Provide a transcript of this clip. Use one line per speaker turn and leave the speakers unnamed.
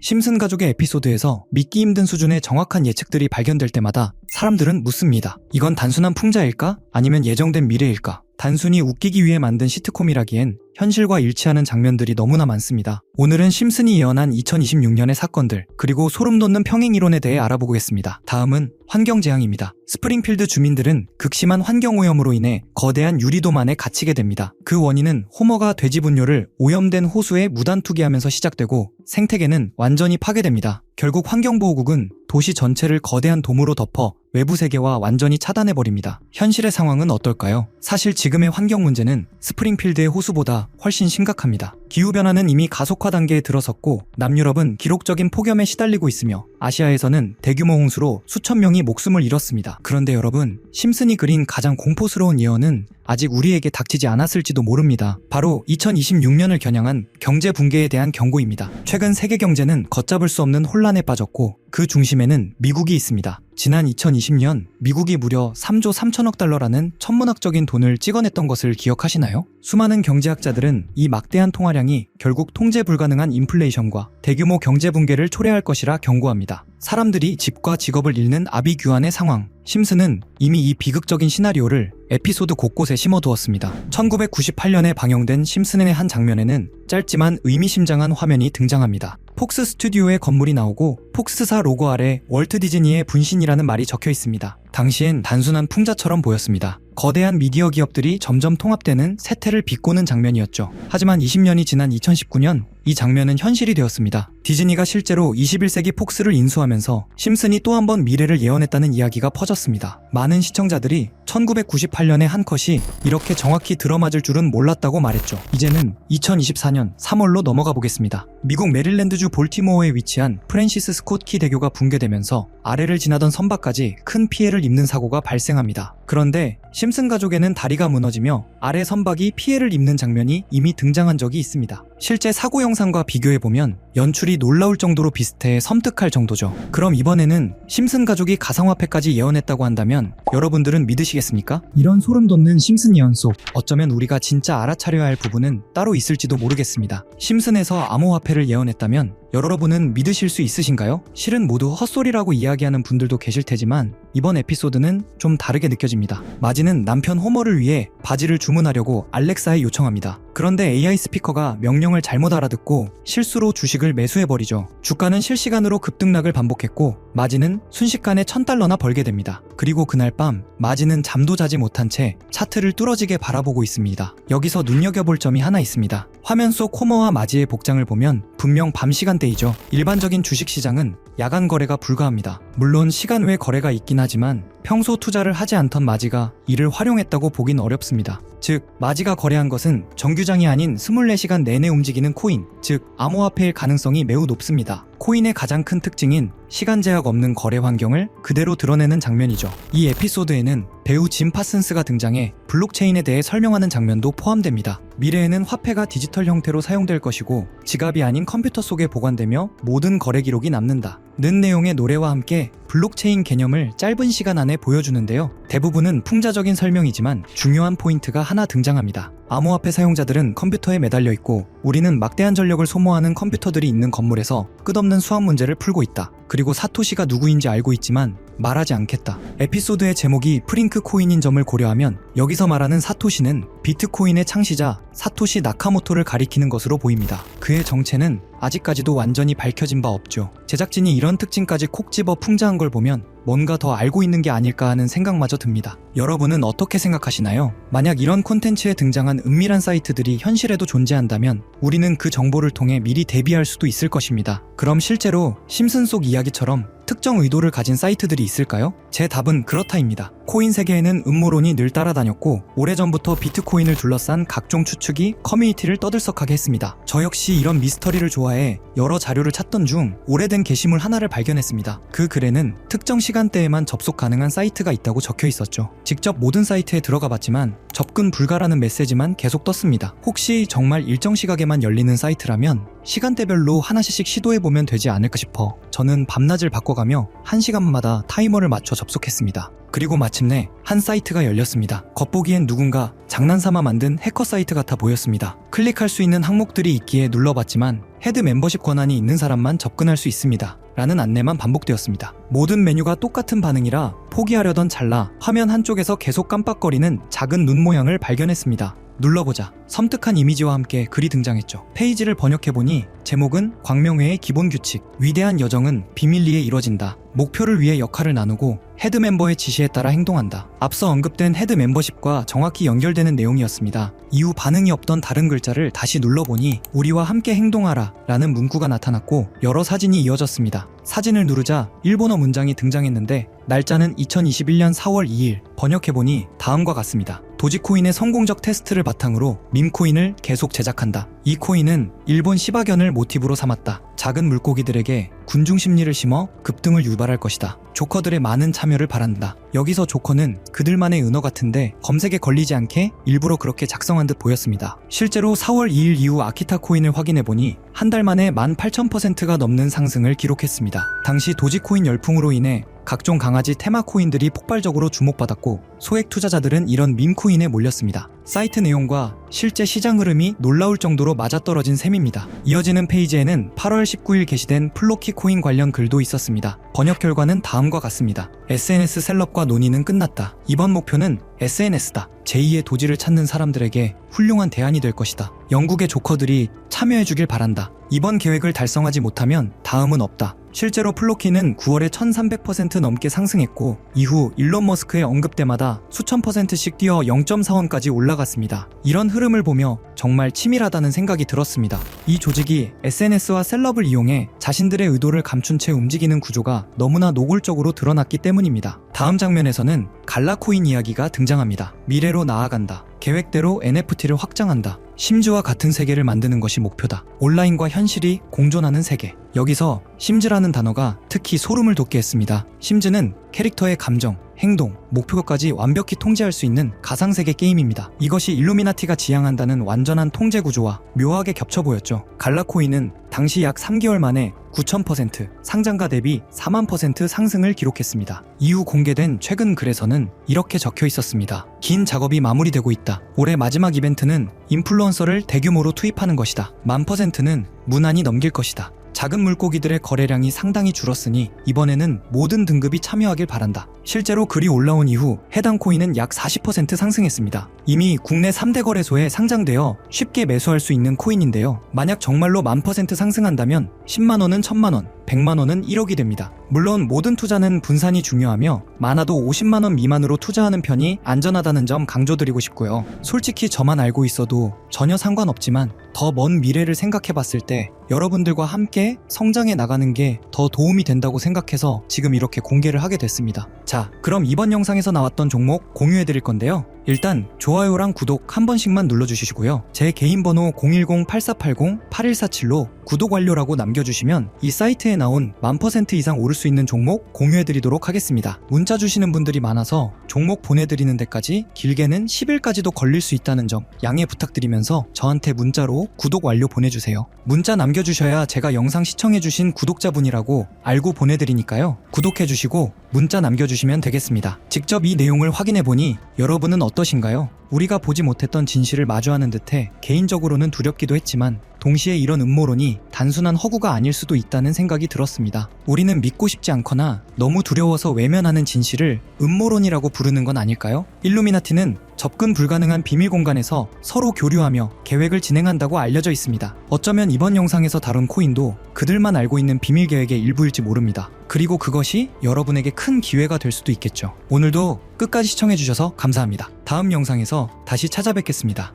심슨 가족의 에피소드에서 믿기 힘든 수준의 정확한 예측들이 발견될 때마다 사람들은 묻습니다. 이건 단순한 풍자일까? 아니면 예정된 미래일까? 단순히 웃기기 위해 만든 시트콤이라기엔 현실과 일치하는 장면들이 너무나 많습니다. 오늘은 심슨이 예언한 2026년의 사건들, 그리고 소름 돋는 평행이론에 대해 알아보겠습니다. 다음은 환경재앙입니다. 스프링필드 주민들은 극심한 환경오염으로 인해 거대한 유리도만에 갇히게 됩니다. 그 원인은 호머가 돼지 분뇨를 오염된 호수에 무단 투기하면서 시작되고 생태계는 완전히 파괴됩니다. 결국 환경보호국은 도시 전체를 거대한 돔으로 덮어 외부 세계와 완전히 차단해버립니다. 현실의 상황은 어떨까요? 사실 지금의 환경 문제는 스프링필드의 호수보다 훨씬 심각합니다. 기후변화는 이미 가속화 단계에 들어섰고 남유럽은 기록적인 폭염에 시달리고 있으며 아시아에서는 대규모 홍수로 수천 명이 목숨을 잃었습니다. 그런데 여러분, 심슨이 그린 가장 공포스러운 예언은 아직 우리에게 닥치지 않았을지도 모릅니다. 바로 2026년을 겨냥한 경제 붕괴에 대한 경고입니다. 최근 세계 경제는 걷잡을 수 없는 혼란에 빠졌고 그 중심에는 미국이 있습니다. 지난 2020년 미국이 무려 3조 3천억 달러라는 천문학적인 돈을 찍어냈던 것을 기억하시나요? 수많은 경제학자들은 이 막대한 통화량이 결국 통제 불가능한 인플레이션과 대규모 경제 붕괴를 초래할 것이라 경고합니다. 사람들이 집과 직업을 잃는 아비규환의 상황. 심슨은 이미 이 비극적인 시나리오를 에피소드 곳곳에 심어두었습니다. 1998년에 방영된 심슨의 한 장면에는 짧지만 의미심장한 화면이 등장합니다. 폭스 스튜디오의 건물이 나오고 폭스사 로고 아래 월트 디즈니의 분신이라는 말이 적혀 있습니다. 당시엔 단순한 풍자처럼 보였습니다. 거대한 미디어 기업들이 점점 통합되는 세태를 비꼬는 장면이었죠. 하지만 20년이 지난 2019년 이 장면은 현실이 되었습니다. 디즈니가 실제로 21세기 폭스를 인수하면서 심슨이 또 한 번 미래를 예언했다는 이야기가 퍼졌습니다. 많은 시청자들이 1998년의 한 컷이 이렇게 정확히 들어맞을 줄은 몰랐다고 말했죠. 이제는 2024년 3월로 넘어가 보겠습니다. 미국 메릴랜드주 볼티모어에 위치한 프랜시스 스콧 키 대교가 붕괴되면서 아래를 지나던 선박까지 큰 피해를 입는 사고가 발생합니다. 그런데 심슨 가족에는 다리가 무너지며 아래 선박이 피해를 입는 장면이 이미 등장한 적이 있습니다. 실제 사고 영상과 비교해보면 연출이 놀라울 정도로 비슷해 섬뜩할 정도죠. 그럼 이번에는 심슨 가족이 가상화폐까지 예언했다고 한다면 여러분들은 믿으시겠습니까? 이런 소름 돋는 심슨 예언 속 어쩌면 우리가 진짜 알아차려야 할 부분은 따로 있을지도 모르겠습니다. 심슨에서 암호화폐를 예언했다면 여러분은 믿으실 수 있으신가요? 실은 모두 헛소리라고 이야기하는 분들도 계실 테지만 이번 에피소드는 좀 다르게 느껴집니다. 마지는 남편 호머를 위해 바지를 주문하려고 알렉사에 요청합니다. 그런데 AI 스피커가 명령을 잘못 알아듣고 실수로 주식을 매수해버리죠. 주가는 실시간으로 급등락을 반복했고 마지는 순식간에 $1,000나 벌게 됩니다. 그리고 그날 밤 마지는 잠도 자지 못한 채 차트를 뚫어지게 바라보고 있습니다. 여기서 눈여겨볼 점이 하나 있습니다. 화면 속 호머와 마지의 복장을 보면 분명 밤 시간대이죠. 일반적인 주식시장은 야간 거래가 불가합니다. 물론 시간 외 거래가 있긴 하지만 평소 투자를 하지 않던 마지가 이를 활용했다고 보긴 어렵습니다. 즉, 마지가 거래한 것은 정규장이 아닌 24시간 내내 움직이는 코인, 즉 암호화폐일 가능성이 매우 높습니다. 코인의 가장 큰 특징인 시간 제약 없는 거래 환경을 그대로 드러내는 장면이죠. 이 에피소드에는 배우 짐 파슨스가 등장해 블록체인에 대해 설명하는 장면도 포함됩니다. 미래에는 화폐가 디지털 형태로 사용될 것이고 지갑이 아닌 컴퓨터 속에 보관되며 모든 거래 기록이 남는다 는 내용의 노래와 함께 블록체인 개념을 짧은 시간 안에 보여주는데요. 대부분은 풍자적인 설명이지만 중요한 포인트가 하나 등장합니다. 암호화폐 사용자들은 컴퓨터에 매달려 있고 우리는 막대한 전력을 소모하는 컴퓨터들이 있는 건물에서 끝없는 수학 문제를 풀고 있다. 그리고 사토시가 누구인지 알고 있지만 말하지 않겠다. 에피소드의 제목이 프링크 코인인 점을 고려하면 여기서 말하는 사토시는 비트코인의 창시자 사토시 나카모토를 가리키는 것으로 보입니다. 그의 정체는 아직까지도 완전히 밝혀진 바 없죠. 제작진이 이런 특징까지 콕 집어 풍자한 걸 보면 뭔가 더 알고 있는 게 아닐까 하는 생각마저 듭니다. 여러분은 어떻게 생각하시나요? 만약 이런 콘텐츠에 등장한 은밀한 사이트들이 현실에도 존재한다면 우리는 그 정보를 통해 미리 대비할 수도 있을 것입니다. 그럼 실제로 심슨 속 이야기처럼 특정 의도를 가진 사이트들이 있을까요? 제 답은 그렇다입니다. 코인 세계에는 음모론이 늘 따라다녔고 오래전부터 비트코인을 둘러싼 각종 추측이 커뮤니티를 떠들썩하게 했습니다. 저 역시 이런 미스터리를 좋아해 여러 자료를 찾던 중 오래된 게시물 하나를 발견했습니다. 그 글에는 특정 시간대에만 접속 가능한 사이트가 있다고 적혀 있었죠. 직접 모든 사이트에 들어가 봤지만 접근 불가라는 메시지만 계속 떴습니다. 혹시 정말 일정 시각에만 열리는 사이트라면 시간대별로 하나씩 시도해보면 되지 않을까 싶어 저는 밤낮을 바꿔가며 1시간마다 타이머를 맞춰 접속했습니다. 그리고 마침내 한 사이트가 열렸습니다. 겉보기엔 누군가 장난삼아 만든 해커 사이트 같아 보였습니다. 클릭할 수 있는 항목들이 있기에 눌러봤지만 헤드 멤버십 권한이 있는 사람만 접근할 수 있습니다. 라는 안내만 반복되었습니다. 모든 메뉴가 똑같은 반응이라 포기하려던 찰나 화면 한쪽에서 계속 깜빡거리는 작은 눈 모양을 발견했습니다. 눌러보자 섬뜩한 이미지와 함께 글이 등장했죠. 페이지를 번역해보니 제목은 광명회의 기본 규칙, 위대한 여정은 비밀리에 이뤄진다. 목표를 위해 역할을 나누고 헤드 멤버의 지시에 따라 행동한다. 앞서 언급된 헤드 멤버십과 정확히 연결되는 내용이었습니다. 이후 반응이 없던 다른 글자를 다시 눌러보니 우리와 함께 행동하라 라는 문구가 나타났고 여러 사진이 이어졌습니다. 사진을 누르자 일본어 문장이 등장했는데 날짜는 2021년 4월 2일, 번역해보니 다음과 같습니다. 도지코인의 성공적 테스트를 바탕으로 밈코인을 계속 제작한다. 이 코인은 일본 시바견을 모티브로 삼았다. 작은 물고기들에게 군중 심리를 심어 급등을 유발할 것이다. 조커들의 많은 참여를 바란다. 여기서 조커는 그들만의 은어 같은데 검색에 걸리지 않게 일부러 그렇게 작성한 듯 보였습니다. 실제로 4월 2일 이후 아키타 코인을 확인해보니 한 달 만에 18,000%가 넘는 상승을 기록했습니다. 당시 도지코인 열풍으로 인해 각종 강아지 테마 코인들이 폭발적으로 주목받았고 소액 투자자들은 이런 밈코인에 몰렸습니다. 사이트 내용과 실제 시장 흐름이 놀라울 정도로 맞아떨어진 셈입니다. 이어지는 페이지에는 8월 19일 게시된 플로키 코인 관련 글도 있었습니다. 번역 결과는 다음과 같습니다. SNS 셀럽과 논의는 끝났다. 이번 목표는 SNS다. 제2의 도지를 찾는 사람들에게 훌륭한 대안이 될 것이다. 영국의 조커들이 참여해주길 바란다. 이번 계획을 달성하지 못하면 다음은 없다. 실제로 플로키는 9월에 1300% 넘게 상승했고 이후 일론 머스크의 언급 때마다 수천 %씩 뛰어 0.4원까지 올라갔습니다. 이런 흐름을 보며 정말 치밀하다는 생각이 들었습니다. 이 조직이 SNS와 셀럽을 이용해 자신들의 의도를 감춘 채 움직이는 구조가 너무나 노골적으로 드러났기 때문입니다. 다음 장면에서는 갈라코인 이야기가 등장합니다. 미래로 나아간다. 계획대로 NFT를 확장한다. 심즈와 같은 세계를 만드는 것이 목표다. 온라인과 현실이 공존하는 세계. 여기서 심즈라는 단어가 특히 소름을 돋게 했습니다. 심즈는 캐릭터의 감정, 행동, 목표까지 완벽히 통제할 수 있는 가상세계 게임입니다. 이것이 일루미나티가 지향한다는 완전한 통제 구조와 묘하게 겹쳐 보였죠. 갈라코인은 당시 약 3개월 만에 9,000%, 상장가 대비 4만% 상승을 기록했습니다. 이후 공개된 최근 글에서는 이렇게 적혀 있었습니다. 긴 작업이 마무리되고 있다. 올해 마지막 이벤트는 인플루언서를 대규모로 투입하는 것이다. 10,000%는 무난히 넘길 것이다. 작은 물고기들의 거래량이 상당히 줄었으니 이번에는 모든 등급이 참여하길 바란다. 실제로 글이 올라온 이후 해당 코인은 약 40% 상승했습니다. 이미 국내 3대 거래소에 상장되어 쉽게 매수할 수 있는 코인인데요. 만약 정말로 10,000% 상승한다면 10만원은 1,000만원, 100만원은 1억이 됩니다. 물론 모든 투자는 분산이 중요하며 많아도 50만원 미만으로 투자하는 편이 안전하다는 점 강조드리고 싶고요. 솔직히 저만 알고 있어도 전혀 상관없지만 더 먼 미래를 생각해봤을 때 여러분들과 함께 성장해 나가는 게 더 도움이 된다고 생각해서 지금 이렇게 공개를 하게 됐습니다. 자, 그럼 이번 영상에서 나왔던 종목 공유해드릴 건데요. 일단 좋아요랑 구독 한 번씩만 눌러주시고요. 제 개인 번호 010-8480-8147로 구독 완료라고 남겨주시면 이 사이트에 나온 10,000% 이상 오를 수 있는 종목 공유해드리도록 하겠습니다. 문자 주시는 분들이 많아서 종목 보내드리는 데까지 길게는 10일까지도 걸릴 수 있다는 점 양해 부탁드리면서 저한테 문자로 구독 완료 보내주세요. 문자 남겨주셔야 제가 영상 시청해주신 구독자분이라고 알고 보내드리니까요. 구독해주시고 문자 남겨주시면 되겠습니다. 직접 이 내용을 확인해보니 여러분은 어떠신가요? 우리가 보지 못했던 진실을 마주하는 듯해 개인적으로는 두렵기도 했지만 동시에 이런 음모론이 단순한 허구가 아닐 수도 있다는 생각이 들었습니다. 우리는 믿고 싶지 않거나 너무 두려워서 외면하는 진실을 음모론이라고 부르는 건 아닐까요? 일루미나티는 접근 불가능한 비밀 공간에서 서로 교류하며 계획을 진행한다고 알려져 있습니다. 어쩌면 이번 영상에서 다룬 코인도 그들만 알고 있는 비밀 계획의 일부일지 모릅니다. 그리고 그것이 여러분에게 큰 기회가 될 수도 있겠죠. 오늘도 끝까지 시청해주셔서 감사합니다. 다음 영상에서 다시 찾아뵙겠습니다.